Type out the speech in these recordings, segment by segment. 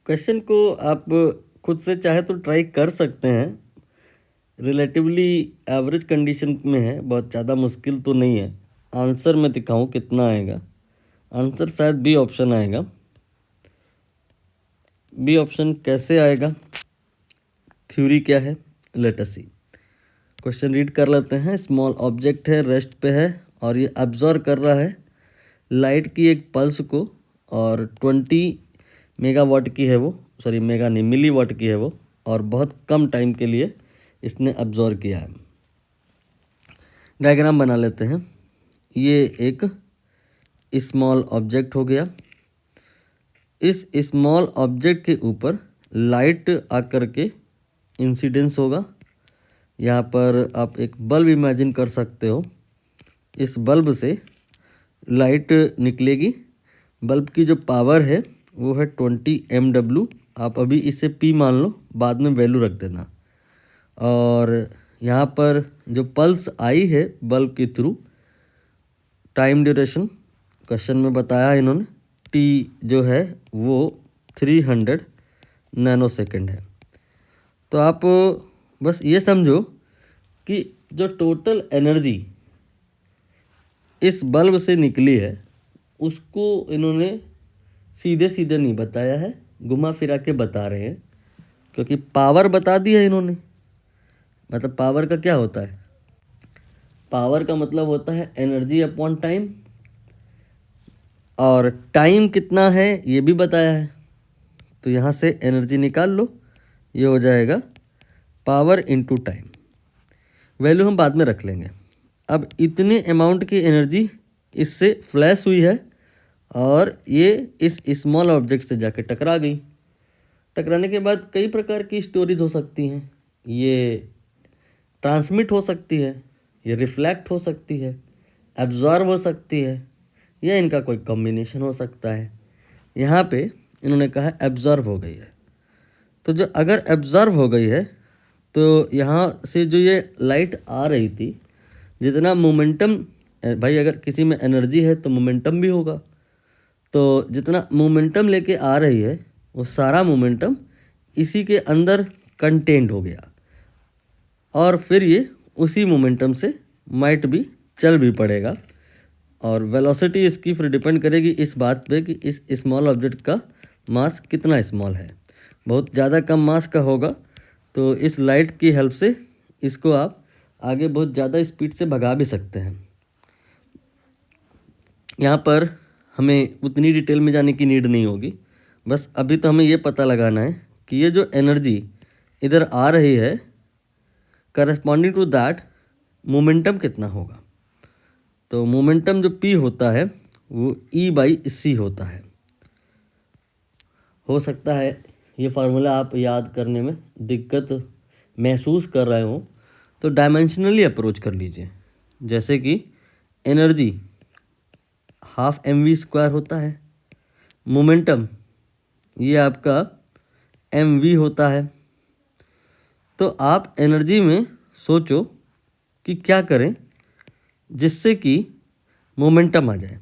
Question को आप खुद से चाहे तो ट्राई कर सकते हैं। रिलेटिवली एवरेज कंडीशन में है, बहुत ज़्यादा मुश्किल तो नहीं है। आंसर मैं दिखाऊं कितना आएगा। आंसर शायद बी ऑप्शन आएगा। बी ऑप्शन कैसे आएगा, थ्योरी क्या है, लेट अस सी। क्वेश्चन रीड कर लेते हैं। स्मॉल ऑब्जेक्ट है, रेस्ट पे है और ये अब्जॉर्व कर रहा है लाइट की एक पल्स को, और 20 मेगावाट की है वो, सॉरी मेगा नहीं, मिली वाट की है वो, और बहुत कम टाइम के लिए इसने अब्जॉर्व किया है। डायग्राम बना लेते हैं। ये एक स्मॉल ऑब्जेक्ट हो गया। इस स्मॉल ऑब्जेक्ट के ऊपर लाइट आकर के इंसिडेंस होगा। यहाँ पर आप एक बल्ब इमेजिन कर सकते हो। इस बल्ब से लाइट निकलेगी। बल्ब की जो पावर है वो है 20 MW। आप अभी इसे P मान लो, बाद में वैल्यू रख देना। और यहाँ पर जो पल्स आई है बल्ब के थ्रू, टाइम ड्यूरेशन क्वेश्चन में बताया इन्होंने, T जो है वो 300 नैनो सेकेंड है। तो आप बस ये समझो कि जो टोटल एनर्जी इस बल्ब से निकली है उसको इन्होंने सीधे सीधे नहीं बताया है, घुमा फिरा के बता रहे हैं। क्योंकि पावर बता दी है इन्होंने। मतलब पावर का क्या होता है, पावर का मतलब होता है एनर्जी अपॉन टाइम, और टाइम कितना है ये भी बताया है। तो यहाँ से एनर्जी निकाल लो, ये हो जाएगा पावर इनटू टाइम। वैल्यू हम बाद में रख लेंगे। अब इतने अमाउंट की एनर्जी इससे फ्लैश हुई है और ये इस स्मॉल ऑब्जेक्ट से जाके टकरा गई। टकराने के बाद कई प्रकार की स्टोरीज हो सकती हैं। ये ट्रांसमिट हो सकती है, ये रिफ्लेक्ट हो सकती है, एब्जॉर्ब हो सकती है, या इनका कोई कॉम्बिनेशन हो सकता है। यहाँ पे इन्होंने कहा एब्जॉर्ब हो गई है। तो जो अगर एब्जॉर्ब हो गई है तो यहाँ से जो ये लाइट आ रही थी, जितना मोमेंटम, भाई अगर किसी में एनर्जी है तो मोमेंटम भी होगा। तो जितना मोमेंटम लेके आ रही है वो सारा मोमेंटम इसी के अंदर कंटेंट हो गया, और फिर ये उसी मोमेंटम से माइट भी चल भी पड़ेगा। और वेलोसिटी इसकी फिर डिपेंड करेगी इस बात पे कि इस स्मॉल ऑब्जेक्ट का मास कितना स्मॉल है। बहुत ज़्यादा कम मास का होगा तो इस लाइट की हेल्प से इसको आप आगे बहुत ज़्यादा स्पीड से भगा भी सकते हैं। यहाँ पर हमें उतनी डिटेल में जाने की नीड नहीं होगी। बस अभी तो हमें ये पता लगाना है कि ये जो एनर्जी इधर आ रही है, करस्पॉन्डिंग टू दैट मोमेंटम कितना होगा। तो मोमेंटम जो P होता है वो E/c होता है। हो सकता है ये फार्मूला आप याद करने में दिक्कत महसूस कर रहे हो, तो डायमेंशनली अप्रोच कर लीजिए। जैसे कि एनर्जी ½ mv² होता है, मोमेंटम ये आपका mv होता है। तो आप एनर्जी में सोचो कि क्या करें जिससे कि मोमेंटम आ जाए।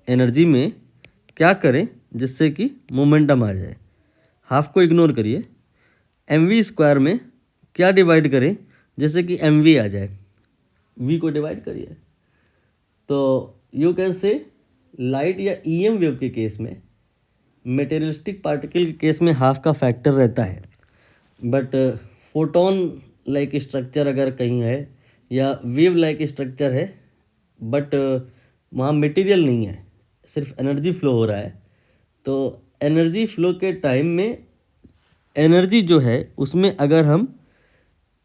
एनर्जी में क्या करें जिससे कि मोमेंटम आ जाए। हाफ को इग्नोर करिए। mv² में क्या डिवाइड करें जैसे कि mv आ जाए। v को डिवाइड करिए। तो यू कैन से लाइट या EM वेव के केस में, मेटेरियलिस्टिक पार्टिकल के केस में हाफ का फैक्टर रहता है। बट फोटोन लाइक स्ट्रक्चर अगर कहीं है या वेव लाइक स्ट्रक्चर है, बट वहाँ मटेरियल नहीं है, सिर्फ एनर्जी फ्लो हो रहा है, तो एनर्जी फ्लो के टाइम में एनर्जी जो है उसमें अगर हम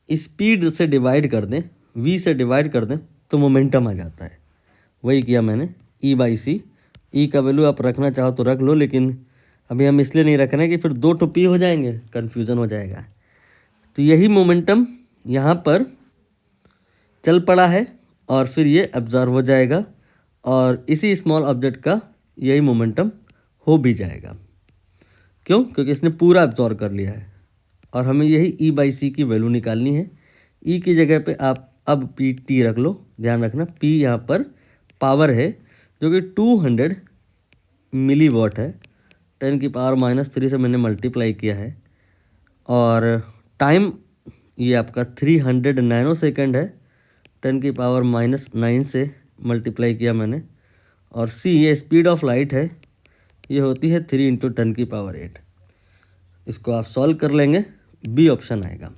स्पीड से डिवाइड कर दें, v से डिवाइड कर दें, तो मोमेंटम आ जाता है। वही किया मैंने, E/c। ई का वैल्यू आप रखना चाहो तो रख लो, लेकिन अभी हम इसलिए नहीं रख रहे हैं कि फिर 2 P हो जाएंगे, कन्फ्यूज़न हो जाएगा। तो यही मोमेंटम यहाँ पर चल पड़ा है और फिर ये एब्जॉर्ब हो जाएगा, और इसी स्मॉल ऑब्जेक्ट का यही मोमेंटम हो भी जाएगा। क्यों? क्योंकि इसने पूरा एब्जॉर्ब कर लिया है, और हमें यही E/c की वैल्यू निकालनी है। E की जगह पे आप अब Pt रख लो। ध्यान रखना P यहाँ पर पावर है जो कि 200 मिलीवाट है। 10⁻³ से मैंने मल्टीप्लाई किया है, और टाइम ये आपका 300 नैनो सेकेंड है, 10⁻⁹ से मल्टीप्लाई किया मैंने। और c ये स्पीड ऑफ लाइट है, ये होती है 3 × 10⁸। इसको आप सॉल्व कर लेंगे, बी ऑप्शन आएगा।